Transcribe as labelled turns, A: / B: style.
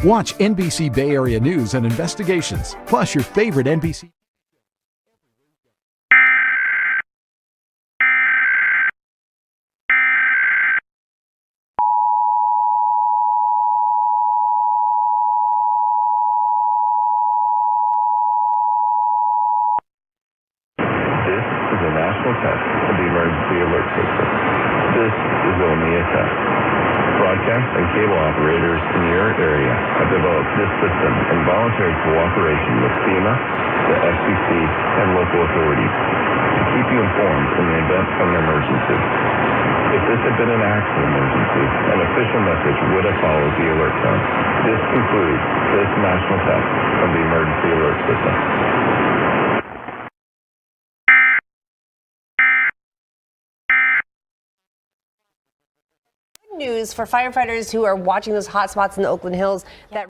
A: Watch NBC Bay Area News and Investigations, plus your favorite NBC.
B: Test of the emergency alert system. This is only a test. Broadcast and cable operators in your area have developed this system in voluntary cooperation with FEMA, the FCC, and local authorities to keep you informed in the event of an emergency. If this had been an actual emergency, an official message would have followed the alert tone. This concludes this national test of the emergency alert system.
C: News for firefighters who are watching those hot spots in the Oakland Hills that